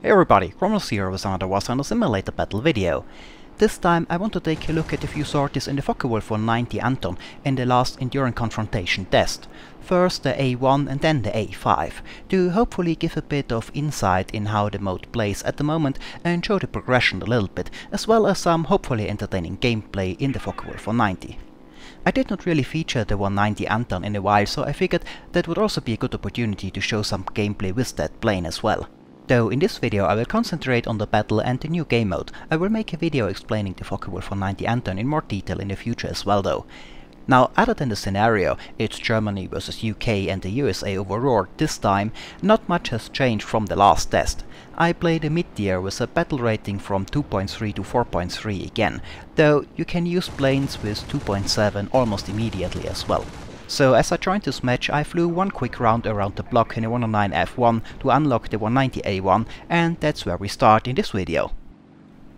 Hey everybody, Chronos here with another Was on a Simulator Battle video. This time I want to take a look at a few sorties in the Focke-Wulf 190 Anton in the last Enduring Confrontation test. First the A-1 and then the A-5, to hopefully give a bit of insight in how the mode plays at the moment and show the progression a little bit, as well as some hopefully entertaining gameplay in the Focke-Wulf 190. I did not really feature the 190 Anton in a while, so I figured that would also be a good opportunity to show some gameplay with that plane as well. Though in this video I will concentrate on the battle and the new game mode. I will make a video explaining the Focke-Wulf 190 Anton in more detail in the future as well though. Now, other than the scenario, it's Germany versus UK and the USA overall this time, not much has changed from the last test. I played a mid-tier with a battle rating from 2.3 to 4.3 again, though you can use planes with 2.7 almost immediately as well. So as I joined this match I flew one quick round around the block in a 109 F1 to unlock the 190 A1, and that's where we start in this video.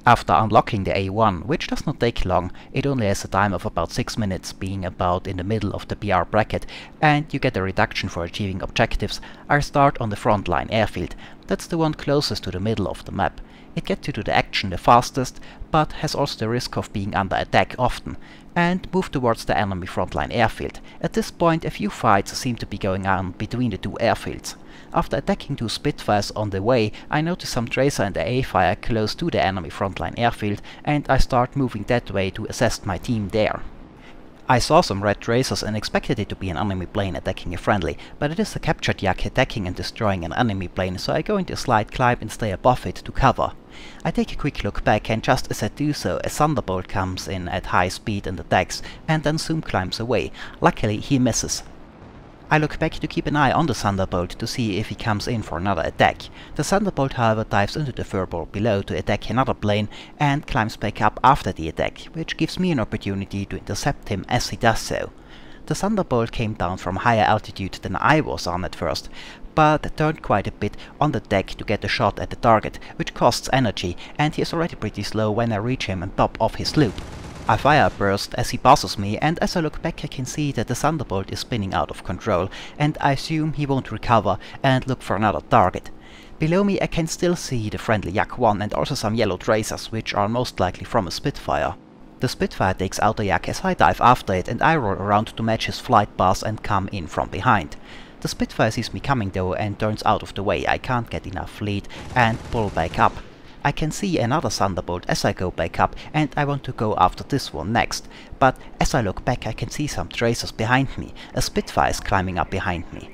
After unlocking the A1, which does not take long, it only has a time of about 6 minutes, being about in the middle of the PR bracket, and you get a reduction for achieving objectives, I start on the frontline airfield. That's the one closest to the middle of the map. It gets you to the action the fastest, but has also the risk of being under attack often, and move towards the enemy frontline airfield. At this point a few fights seem to be going on between the two airfields. After attacking two Spitfires on the way, I notice some Tracer and the A-fire close to the enemy frontline airfield, and I start moving that way to assess my team there. I saw some red tracers and expected it to be an enemy plane attacking a friendly, but it is a captured yak attacking and destroying an enemy plane, so I go into a slight climb and stay above it to cover. I take a quick look back, and just as I do so, a Thunderbolt comes in at high speed and attacks, and then Zoom climbs away. Luckily he misses. I look back to keep an eye on the Thunderbolt to see if he comes in for another attack. The Thunderbolt however dives into the furball below to attack another plane and climbs back up after the attack, which gives me an opportunity to intercept him as he does so. The Thunderbolt came down from higher altitude than I was on at first, but turned quite a bit on the deck to get a shot at the target, which costs energy, and he is already pretty slow when I reach him on top of his loop. I fire a burst as he passes me, and as I look back I can see that the Thunderbolt is spinning out of control, and I assume he won't recover and look for another target. Below me I can still see the friendly Yak-1 and also some yellow tracers, which are most likely from a Spitfire. The Spitfire takes out the Yak as I dive after it, and I roll around to match his flight path and come in from behind. The Spitfire sees me coming though and turns out of the way. I can't get enough lead and pull back up. I can see another Thunderbolt as I go back up, and I want to go after this one next, but as I look back I can see some tracers behind me. A Spitfire is climbing up behind me.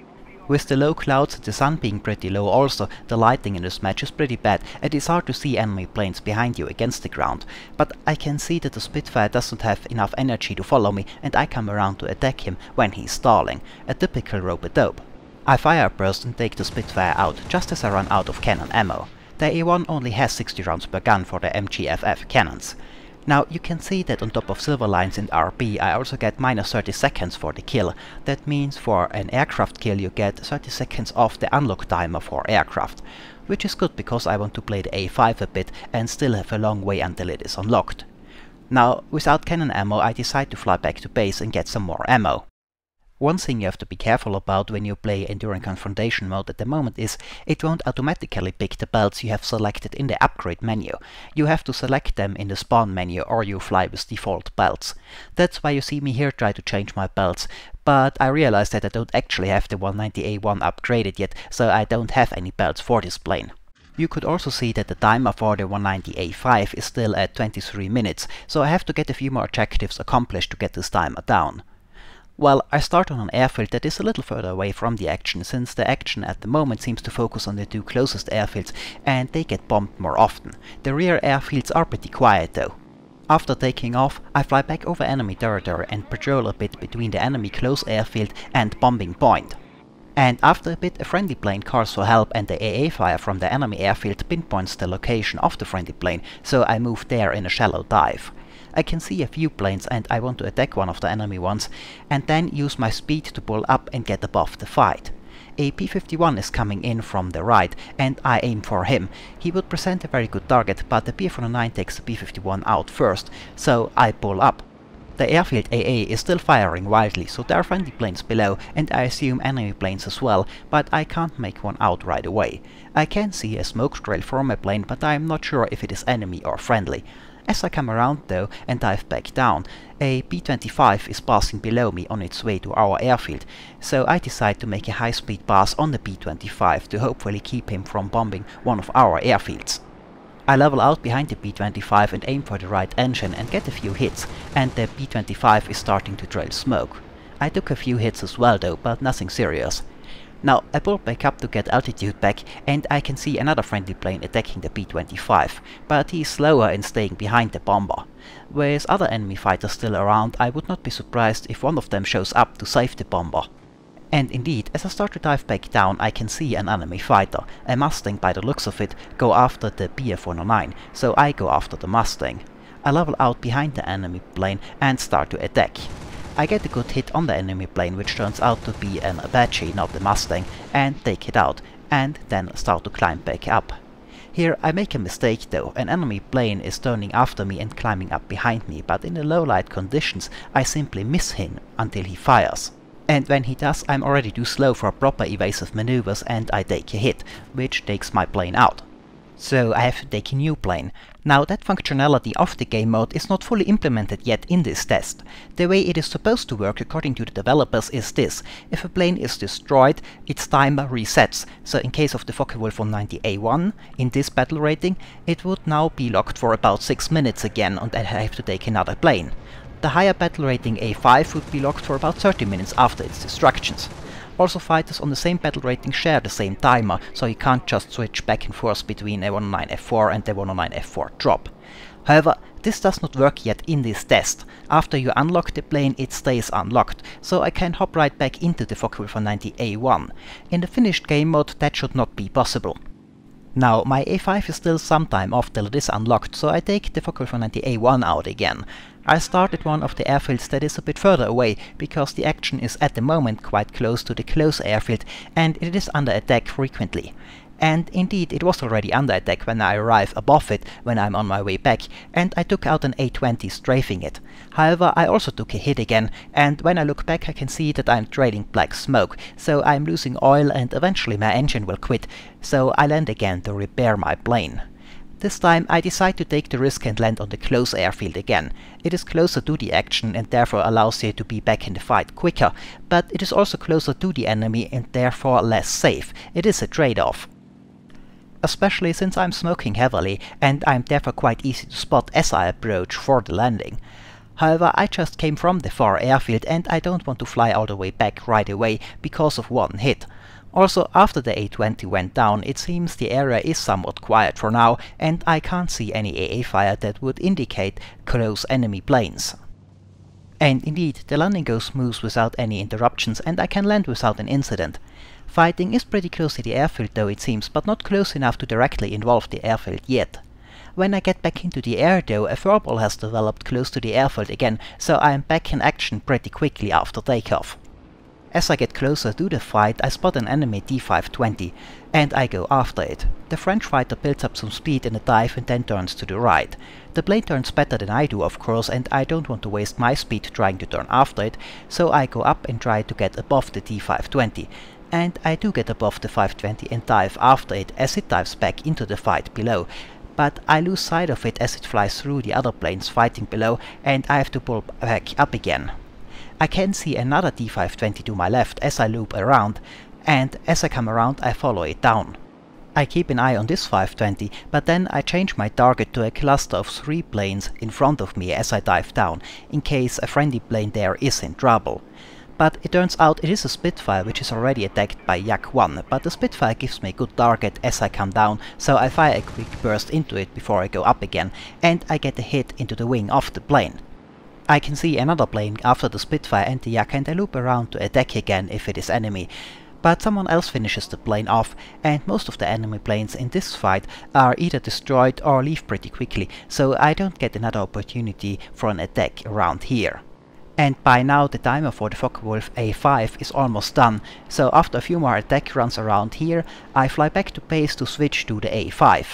With the low clouds and the sun being pretty low also, the lighting in this match is pretty bad and it's hard to see enemy planes behind you against the ground, but I can see that the Spitfire doesn't have enough energy to follow me, and I come around to attack him when he's stalling, a typical rope-a-dope. I fire a burst and take the Spitfire out just as I run out of cannon ammo. The A1 only has 60 rounds per gun for the MGFF cannons. Now you can see that on top of silver lines in RP I also get minus 30 seconds for the kill. That means for an aircraft kill you get 30 seconds off the unlock timer for aircraft, which is good because I want to play the A5 a bit and still have a long way until it is unlocked. Now without cannon ammo I decide to fly back to base and get some more ammo. One thing you have to be careful about when you play Enduring Confrontation mode at the moment is it won't automatically pick the belts you have selected in the upgrade menu. You have to select them in the spawn menu or you fly with default belts. That's why you see me here try to change my belts, but I realized that I don't actually have the 190 A1 upgraded yet, so I don't have any belts for this plane. You could also see that the timer for the 190 A5 is still at 23 minutes, so I have to get a few more objectives accomplished to get this timer down. Well, I start on an airfield that is a little further away from the action, since the action at the moment seems to focus on the two closest airfields and they get bombed more often. The rear airfields are pretty quiet though. After taking off, I fly back over enemy territory and patrol a bit between the enemy close airfield and bombing point. And after a bit a friendly plane calls for help, and the AA fire from the enemy airfield pinpoints the location of the friendly plane, so I move there in a shallow dive. I can see a few planes and I want to attack one of the enemy ones, and then use my speed to pull up and get above the fight. A P-51 is coming in from the right and I aim for him. He would present a very good target, but the P-49 takes the P-51 out first, so I pull up. The airfield AA is still firing wildly, so there are friendly planes below, and I assume enemy planes as well, but I can't make one out right away. I can see a smoke trail from a plane, but I am not sure if it is enemy or friendly. As I come around though and dive back down, a B-25 is passing below me on its way to our airfield, so I decide to make a high-speed pass on the B-25 to hopefully keep him from bombing one of our airfields. I level out behind the B-25 and aim for the right engine and get a few hits, and the B-25 is starting to trail smoke. I took a few hits as well though, but nothing serious. Now I pull back up to get altitude back, and I can see another friendly plane attacking the B-25, but he is slower in staying behind the bomber. With other enemy fighters still around, I would not be surprised if one of them shows up to save the bomber. And indeed, as I start to dive back down, I can see an enemy fighter, a Mustang by the looks of it, go after the BF-109, so I go after the Mustang. I level out behind the enemy plane and start to attack. I get a good hit on the enemy plane, which turns out to be an Apache, not the Mustang, and take it out, and then start to climb back up. Here I make a mistake though. An enemy plane is turning after me and climbing up behind me, but in the low light conditions I simply miss him until he fires. And when he does, I'm already too slow for proper evasive maneuvers and I take a hit, which takes my plane out. So I have to take a new plane. Now that functionality of the game mode is not fully implemented yet in this test. The way it is supposed to work according to the developers is this: if a plane is destroyed, its timer resets. So in case of the Focke-Wulf 190 A-1, in this battle rating, it would now be locked for about 6 minutes again and I have to take another plane. The higher battle rating A-5 would be locked for about 30 minutes after its destructions. Also, fighters on the same battle rating share the same timer, so you can't just switch back and forth between a 109F4 and a 109F4 drop. However, this does not work yet in this test. After you unlock the plane, it stays unlocked, so I can hop right back into the Focke-Wulf 190 A-1. In the finished game mode, that should not be possible. Now, my A-5 is still some time off till it is unlocked, so I take the Focke-Wulf 190 A-1 out again. I start at one of the airfields that is a bit further away, because the action is at the moment quite close to the close airfield and it is under attack frequently. And indeed, it was already under attack when I arrive above it when I'm on my way back, and I took out an A-20 strafing it. However, I also took a hit again, and when I look back I can see that I'm trailing black smoke, so I'm losing oil and eventually my engine will quit, so I land again to repair my plane. This time I decide to take the risk and land on the close airfield again. It is closer to the action and therefore allows you to be back in the fight quicker, but it is also closer to the enemy and therefore less safe. It is a trade-off. Especially since I'm smoking heavily and I'm therefore quite easy to spot as I approach for the landing. However, I just came from the far airfield and I don't want to fly all the way back right away because of one hit. Also, after the A-20 went down, it seems the area is somewhat quiet for now and I can't see any AA fire that would indicate close enemy planes. And indeed, the landing goes smooth without any interruptions and I can land without an incident. Fighting is pretty close to the airfield though it seems, but not close enough to directly involve the airfield yet. When I get back into the air though, a furball has developed close to the airfield again, so I am back in action pretty quickly after takeoff. As I get closer to the fight, I spot an enemy D-520, and I go after it. The French fighter builds up some speed in a dive and then turns to the right. The plane turns better than I do of course, and I don't want to waste my speed trying to turn after it, so I go up and try to get above the D-520. And I do get above the 520 and dive after it as it dives back into the fight below. But I lose sight of it as it flies through the other planes fighting below and I have to pull back up again. I can see another D-520 to my left as I loop around, and as I come around I follow it down. I keep an eye on this 520, but then I change my target to a cluster of 3 planes in front of me as I dive down, in case a friendly plane there is in trouble. But it turns out it is a Spitfire which is already attacked by Yak-1, but the Spitfire gives me a good target as I come down, so I fire a quick burst into it before I go up again, and I get a hit into the wing of the plane. I can see another plane after the Spitfire and the Yak and I loop around to attack again if it is enemy. But someone else finishes the plane off, and most of the enemy planes in this fight are either destroyed or leave pretty quickly, so I don't get another opportunity for an attack around here. And by now the timer for the Focke-Wulf A-5 is almost done, so after a few more attack runs around here, I fly back to base to switch to the A-5.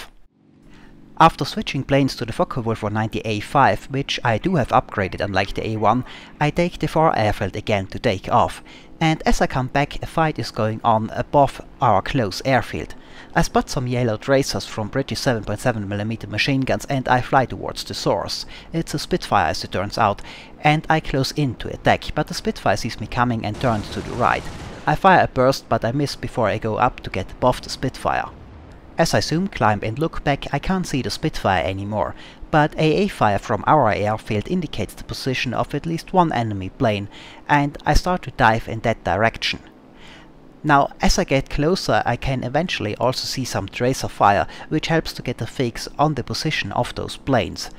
After switching planes to the Focke-Wulf 190 A-5, which I do have upgraded unlike the A-1, I take the far airfield again to take off, and as I come back a fight is going on above our close airfield. I spot some yellow tracers from British 7.7mm machine guns and I fly towards the source. It's a Spitfire as it turns out, and I close in to attack, but the Spitfire sees me coming and turns to the right. I fire a burst but I miss before I go up to get above the Spitfire. As I zoom climb and look back, I can't see the Spitfire anymore, but AA fire from our airfield indicates the position of at least one enemy plane, and I start to dive in that direction. Now, as I get closer, I can eventually also see some tracer fire, which helps to get a fix on the position of those planes.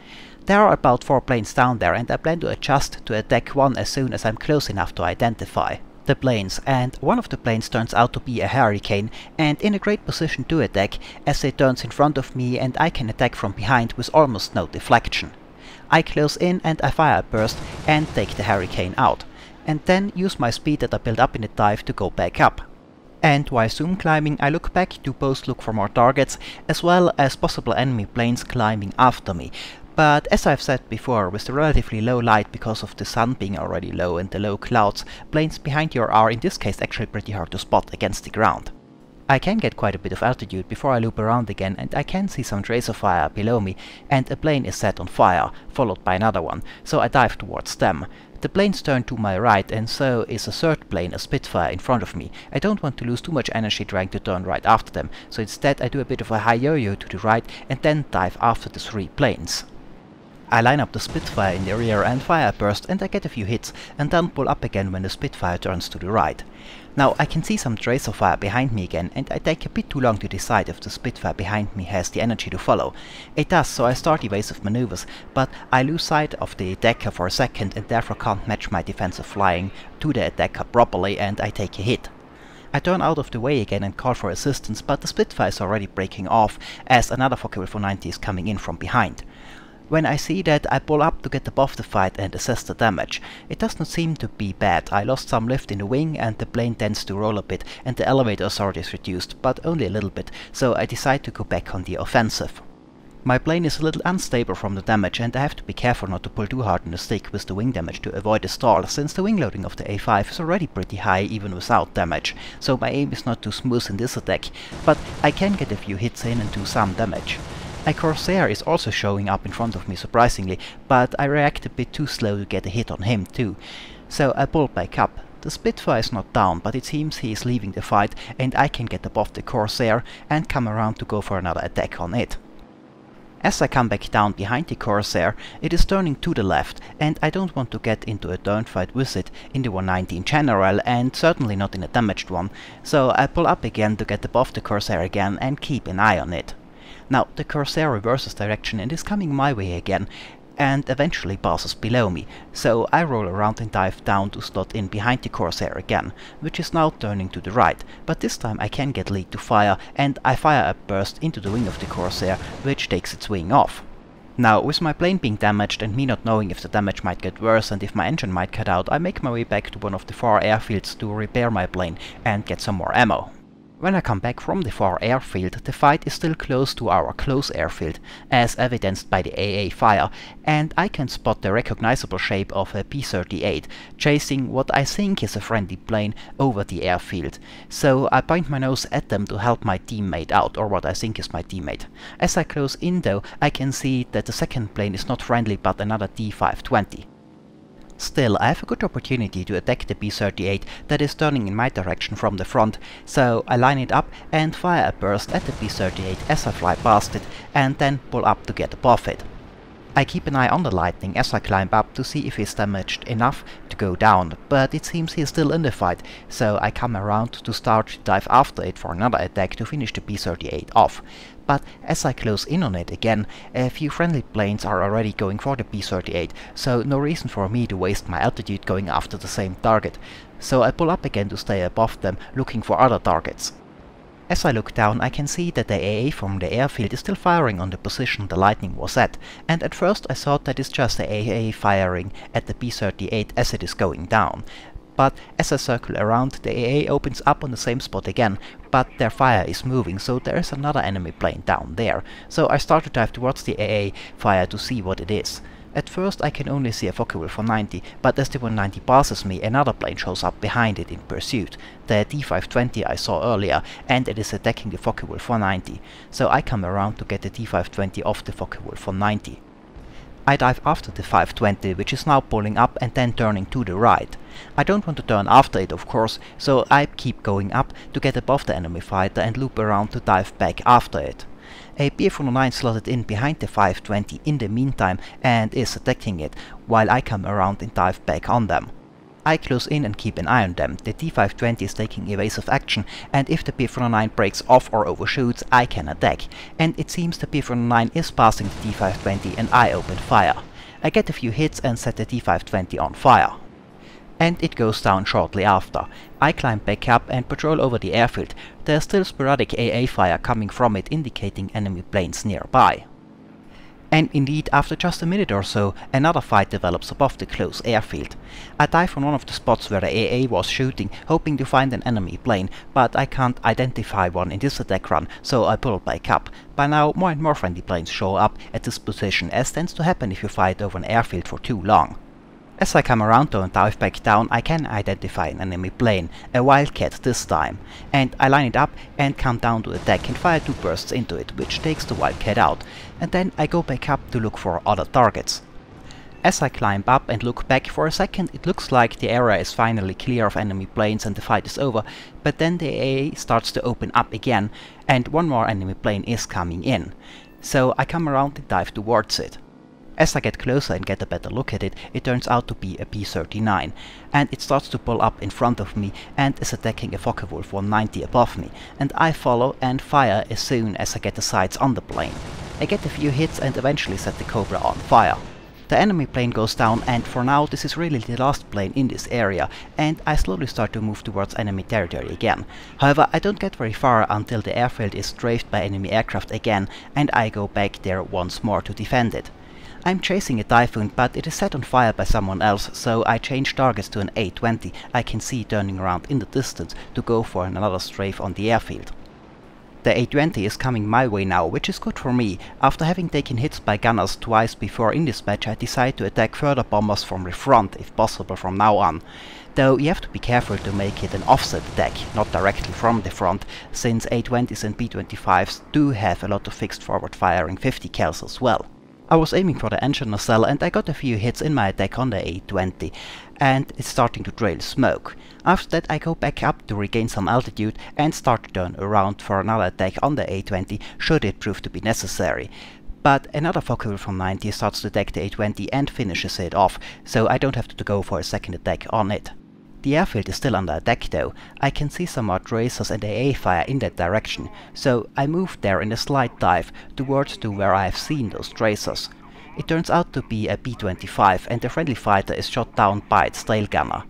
There are about 4 planes down there, and I plan to adjust to attack one as soon as I'm close enough to identify the planes, and one of the planes turns out to be a Hurricane, and in a great position to attack as it turns in front of me and I can attack from behind with almost no deflection. I close in and I fire a burst and take the Hurricane out, and then use my speed that I built up in the dive to go back up. And while zoom climbing I look back to both look for more targets as well as possible enemy planes climbing after me. But as I've said before, with the relatively low light because of the sun being already low and the low clouds, planes behind you are in this case actually pretty hard to spot against the ground. I can get quite a bit of altitude before I loop around again, and I can see some tracer fire below me, and a plane is set on fire, followed by another one, so I dive towards them. The planes turn to my right, and so is a third plane, a Spitfire, in front of me. I don't want to lose too much energy trying to turn right after them, so instead I do a bit of a high yo-yo to the right and then dive after the 3 planes. I line up the Spitfire in the rear and fire a burst, and I get a few hits and then pull up again when the Spitfire turns to the right. Now I can see some tracer fire behind me again, and I take a bit too long to decide if the Spitfire behind me has the energy to follow. It does, so I start evasive maneuvers, but I lose sight of the attacker for a second and therefore can't match my defensive flying to the attacker properly, and I take a hit. I turn out of the way again and call for assistance, but the Spitfire is already breaking off as another Focke-Wulf 190 is coming in from behind. When I see that, I pull up to get above the fight and assess the damage. It does not seem to be bad. I lost some lift in the wing and the plane tends to roll a bit and the elevator authority is reduced, but only a little bit, so I decide to go back on the offensive. My plane is a little unstable from the damage and I have to be careful not to pull too hard on the stick with the wing damage to avoid a stall, since the wing loading of the A-5 is already pretty high even without damage, so my aim is not too smooth in this attack, but I can get a few hits in and do some damage. A Corsair is also showing up in front of me surprisingly, but I react a bit too slow to get a hit on him too, so I pull back up. The Spitfire is not down, but it seems he is leaving the fight and I can get above the Corsair and come around to go for another attack on it. As I come back down behind the Corsair, it is turning to the left, and I don't want to get into a durnfight with it in the 190 in general, and certainly not in a damaged one, so I pull up again to get above the Corsair again and keep an eye on it. Now the Corsair reverses direction and is coming my way again, and eventually passes below me, so I roll around and dive down to slot in behind the Corsair again, which is now turning to the right, but this time I can get lead to fire, and I fire a burst into the wing of the Corsair, which takes its wing off. Now, with my plane being damaged and me not knowing if the damage might get worse and if my engine might cut out, I make my way back to one of the far airfields to repair my plane and get some more ammo. When I come back from the far airfield, the fight is still close to our close airfield, as evidenced by the AA fire, and I can spot the recognizable shape of a P-38 chasing what I think is a friendly plane over the airfield, so I point my nose at them to help my teammate out, or what I think is my teammate. As I close in though, I can see that the second plane is not friendly but another T-520. Still, I have a good opportunity to attack the P-38 that is turning in my direction from the front, so I line it up and fire a burst at the P-38 as I fly past it, and then pull up to get above it. I keep an eye on the lightning as I climb up to see if he's damaged enough to go down, but it seems he is still in the fight, so I come around to start to dive after it for another attack to finish the P-38 off. But as I close in on it again, a few friendly planes are already going for the P-38, so no reason for me to waste my altitude going after the same target, so I pull up again to stay above them, looking for other targets. As I look down, I can see that the AA from the airfield is still firing on the position the lightning was at, and at first I thought that it's just the AA firing at the P-38 as it is going down. but as I circle around, the AA opens up on the same spot again, but their fire is moving, so there is another enemy plane down there. So I start to dive towards the AA fire to see what it is. At first I can only see a Focke-Wulf 190, but as the 190 passes me, another plane shows up behind it in pursuit, the T-520 I saw earlier, and it is attacking the Focke-Wulf 190. So I come around to get the T-520 off the Focke-Wulf 190. I dive after the 520, which is now pulling up and then turning to the right. I don't want to turn after it, of course, so I keep going up to get above the enemy fighter and loop around to dive back after it. A Bf-109 slotted in behind the 520 in the meantime and is attacking it, while I come around and dive back on them. I close in and keep an eye on them. The T-520 is taking evasive action, and if the Bf-109 breaks off or overshoots, I can attack. And it seems the Bf-109 is passing the T-520 and I open fire. I get a few hits and set the T-520 on fire. And it goes down shortly after. I climb back up and patrol over the airfield. There is still sporadic AA fire coming from it, indicating enemy planes nearby. And indeed, after just a minute or so, another fight develops above the close airfield. I dive on one of the spots where the AA was shooting, hoping to find an enemy plane, but I can't identify one in this attack run, so I pull back up. By now, more and more friendly planes show up at this position, as tends to happen if you fight over an airfield for too long. As I come around though and dive back down, I can identify an enemy plane, a Wildcat this time, and I line it up and come down to attack and fire 2 bursts into it, which takes the Wildcat out, and then I go back up to look for other targets. As I climb up and look back for a second, it looks like the area is finally clear of enemy planes and the fight is over, but then the AA starts to open up again, and one more enemy plane is coming in. So I come around and dive towards it. As I get closer and get a better look at it, it turns out to be a P-39, and it starts to pull up in front of me and is attacking a Focke-Wulf 190 above me, and I follow and fire as soon as I get the sights on the plane. I get a few hits and eventually set the Cobra on fire. The enemy plane goes down, and for now this is really the last plane in this area, and I slowly start to move towards enemy territory again. However, I don't get very far until the airfield is strafed by enemy aircraft again, and I go back there once more to defend it. I'm chasing a Typhoon, but it is set on fire by someone else, so I change targets to an A-20 I can see turning around in the distance to go for another strafe on the airfield. The A-20 is coming my way now, which is good for me. After having taken hits by gunners twice before in this match, I decide to attack further bombers from the front, if possible from now on. Though you have to be careful to make it an offset attack, not directly from the front, since A-20s and B-25s do have a lot of fixed forward firing 50 cals as well. I was aiming for the engine nacelle and I got a few hits in my attack on the A-20, and it's starting to trail smoke. After that I go back up to regain some altitude and start to turn around for another attack on the A-20 should it prove to be necessary. But another Focke-Wulf 190 starts to attack the A-20 and finishes it off, so I don't have to go for a second attack on it. The airfield is still under attack though. I can see some more tracers and AA fire in that direction, so I move there in a slight dive towards to where I have seen those tracers. It turns out to be a B-25 and the friendly fighter is shot down by its tail gunner.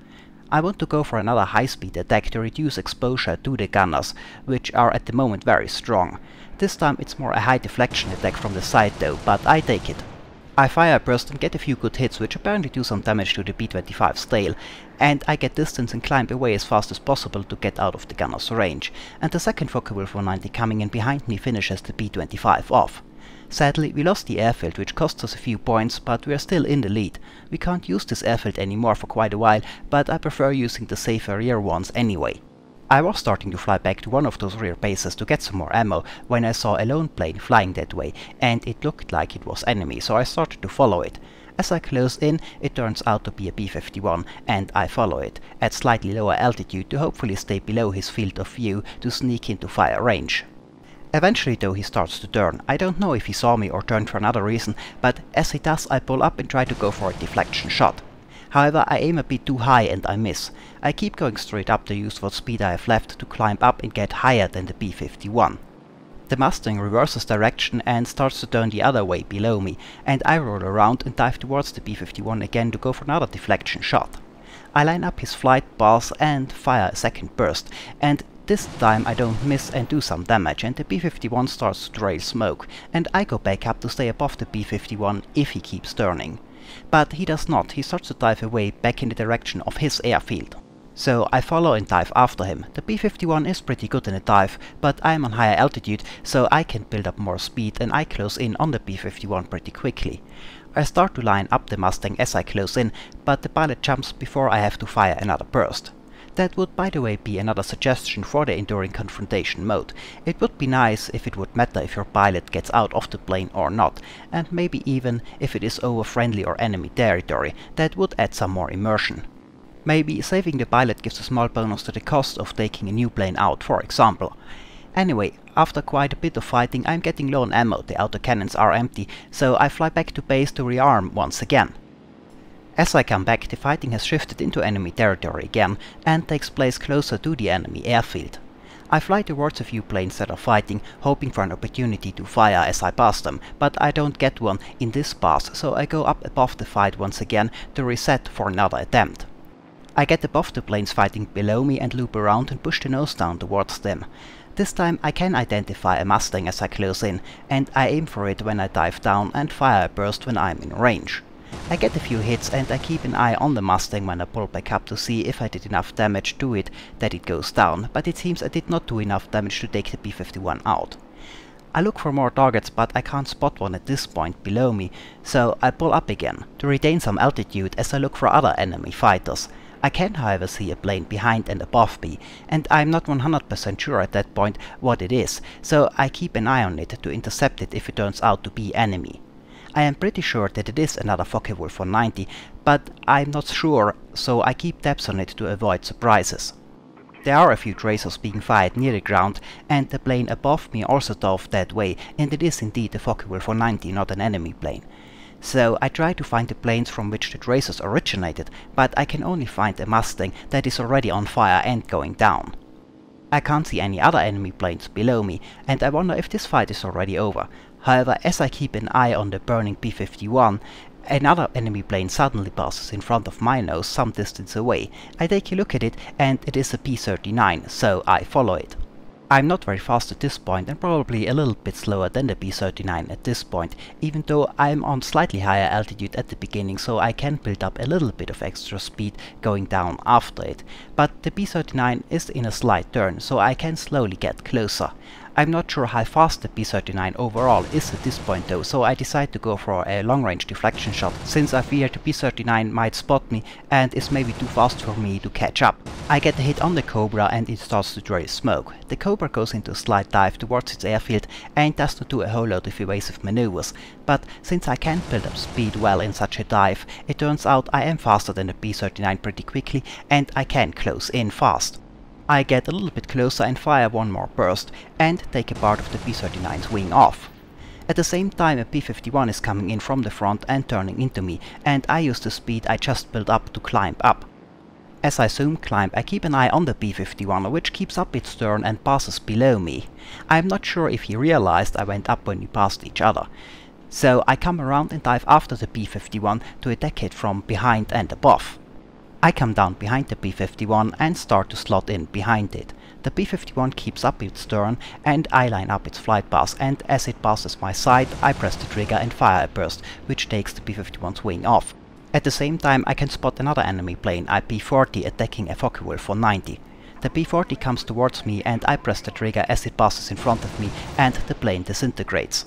I want to go for another high-speed attack to reduce exposure to the gunners, which are at the moment very strong. This time it's more a high deflection attack from the side though, but I take it. I fire a burst and get a few good hits, which apparently do some damage to the B-25's tail, and I get distance and climb away as fast as possible to get out of the gunner's range, and the second Focke-Wulf 190 coming in behind me finishes the B-25 off. Sadly, we lost the airfield, which cost us a few points, but we are still in the lead. We can't use this airfield anymore for quite a while, but I prefer using the safer rear ones anyway. I was starting to fly back to one of those rear bases to get some more ammo when I saw a lone plane flying that way, and it looked like it was enemy, so I started to follow it. As I close in, it turns out to be a B-51, and I follow it, at slightly lower altitude to hopefully stay below his field of view to sneak into fire range. Eventually though he starts to turn. I don't know if he saw me or turned for another reason, but as he does I pull up and try to go for a deflection shot. However, I aim a bit too high and I miss. I keep going straight up to use what speed I have left to climb up and get higher than the B-51. The Mustang reverses direction and starts to turn the other way below me, and I roll around and dive towards the B-51 again to go for another deflection shot. I line up his flight path and fire a second burst, and this time I don't miss and do some damage, and the B-51 starts to trail smoke, and I go back up to stay above the B-51 if he keeps turning. But he does not, he starts to dive away back in the direction of his airfield. So I follow and dive after him. The B-51 is pretty good in a dive, but I'm on higher altitude, so I can build up more speed and I close in on the B-51 pretty quickly. I start to line up the Mustang as I close in, but the pilot jumps before I have to fire another burst. That would, by the way, be another suggestion for the enduring confrontation mode. It would be nice if it would matter if your pilot gets out of the plane or not, and maybe even if it is over friendly or enemy territory. That would add some more immersion. Maybe saving the pilot gives a small bonus to the cost of taking a new plane out, for example. Anyway, after quite a bit of fighting I'm getting low on ammo, the autocannons are empty, so I fly back to base to rearm once again. As I come back, the fighting has shifted into enemy territory again and takes place closer to the enemy airfield. I fly towards a few planes that are fighting, hoping for an opportunity to fire as I pass them, but I don't get one in this pass, so I go up above the fight once again to reset for another attempt. I get above the planes fighting below me and loop around and push the nose down towards them. This time I can identify a Mustang as I close in, and I aim for it when I dive down and fire a burst when I'm in range. I get a few hits and I keep an eye on the Mustang when I pull back up to see if I did enough damage to it that it goes down, but it seems I did not do enough damage to take the B-51 out. I look for more targets, but I can't spot one at this point below me, so I pull up again to retain some altitude as I look for other enemy fighters. I can however see a plane behind and above me, and I'm not 100% sure at that point what it is, so I keep an eye on it to intercept it if it turns out to be enemy. I am pretty sure that it is another Focke-Wulf 190, but I'm not sure, so I keep tabs on it to avoid surprises. There are a few tracers being fired near the ground, and the plane above me also dove that way, and it is indeed a Focke-Wulf 190, not an enemy plane. So I try to find the planes from which the tracers originated, but I can only find a Mustang that is already on fire and going down. I can't see any other enemy planes below me, and I wonder if this fight is already over. However, as I keep an eye on the burning B-51, another enemy plane suddenly passes in front of my nose some distance away. I take a look at it and it is a B-39, so I follow it. I'm not very fast at this point and probably a little bit slower than the B-39 at this point, even though I'm on slightly higher altitude at the beginning, so I can build up a little bit of extra speed going down after it. But the B-39 is in a slight turn, so I can slowly get closer. I'm not sure how fast the B-39 overall is at this point though, so I decide to go for a long-range deflection shot, since I fear the B-39 might spot me and is maybe too fast for me to catch up. I get a hit on the Cobra and it starts to trail smoke. The Cobra goes into a slight dive towards its airfield and does not do a whole lot of evasive maneuvers, but since I can build up speed well in such a dive, it turns out I am faster than the B-39 pretty quickly and I can close in fast. I get a little bit closer and fire one more burst, and take a part of the B-39's wing off. At the same time a B-51 is coming in from the front and turning into me, and I use the speed I just built up to climb up. As I zoom climb I keep an eye on the B-51, which keeps up its turn and passes below me. I'm not sure if he realized I went up when we passed each other. So I come around and dive after the B-51 to attack it from behind and above. I come down behind the B-51 and start to slot in behind it. The B-51 keeps up its turn and I line up its flight path, and as it passes my side I press the trigger and fire a burst, which takes the B-51's wing off. At the same time I can spot another enemy plane, a P-40, attacking a Focke-Wulf 190. The P-40 comes towards me and I press the trigger as it passes in front of me and the plane disintegrates.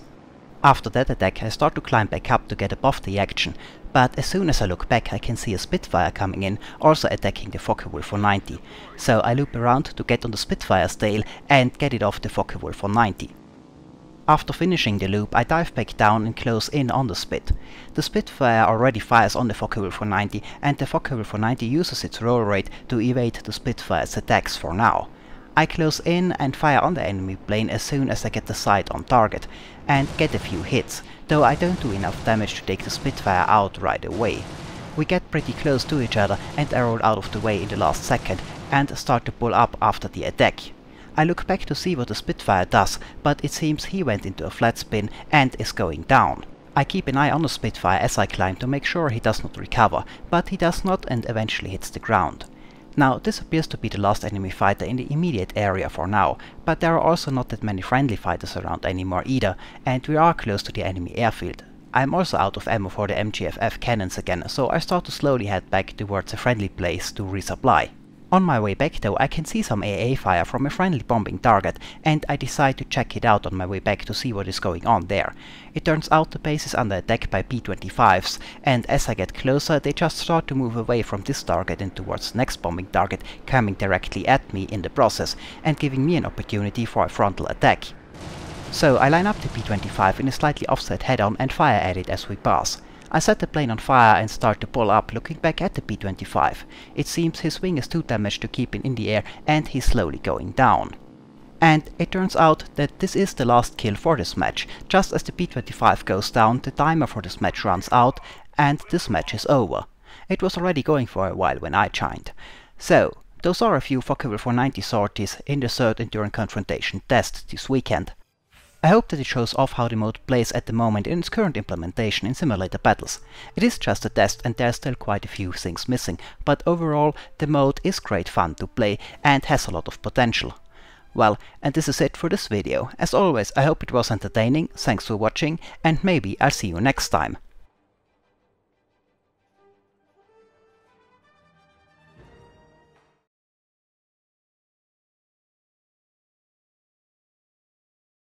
After that attack I start to climb back up to get above the action, but as soon as I look back I can see a Spitfire coming in, also attacking the Focke-Wulf 190. So I loop around to get on the Spitfire's tail and get it off the Focke-Wulf 190. After finishing the loop I dive back down and close in on the Spit. The Spitfire already fires on the Focke-Wulf 190 and the Focke-Wulf 190 uses its roll rate to evade the Spitfire's attacks for now. I close in and fire on the enemy plane as soon as I get the sight on target, and get a few hits, though I don't do enough damage to take the Spitfire out right away. We get pretty close to each other and I roll out of the way in the last second and start to pull up after the attack. I look back to see what the Spitfire does, but it seems he went into a flat spin and is going down. I keep an eye on the Spitfire as I climb to make sure he does not recover, but he does not and eventually hits the ground. Now this appears to be the last enemy fighter in the immediate area for now, but there are also not that many friendly fighters around anymore either, and we are close to the enemy airfield. I am also out of ammo for the MGFF cannons again, so I start to slowly head back towards a friendly place to resupply. On my way back though, I can see some AA fire from a friendly bombing target, and I decide to check it out on my way back to see what is going on there. It turns out the base is under attack by P-25s, and as I get closer they just start to move away from this target and towards the next bombing target, coming directly at me in the process, and giving me an opportunity for a frontal attack. So I line up the P-25 in a slightly offset head-on and fire at it as we pass. I set the plane on fire and start to pull up, looking back at the P-25. It seems his wing is too damaged to keep in the air and he's slowly going down. And it turns out that this is the last kill for this match. Just as the P-25 goes down, the timer for this match runs out and this match is over. It was already going for a while when I joined. So, those are a few Focke-Wulf 490 sorties in the 3rd Enduring Confrontation test this weekend. I hope that it shows off how the mode plays at the moment in its current implementation in simulator battles. It is just a test and there are still quite a few things missing, but overall the mode is great fun to play and has a lot of potential. Well, and this is it for this video. As always, I hope it was entertaining, thanks for watching, and maybe I'll see you next time.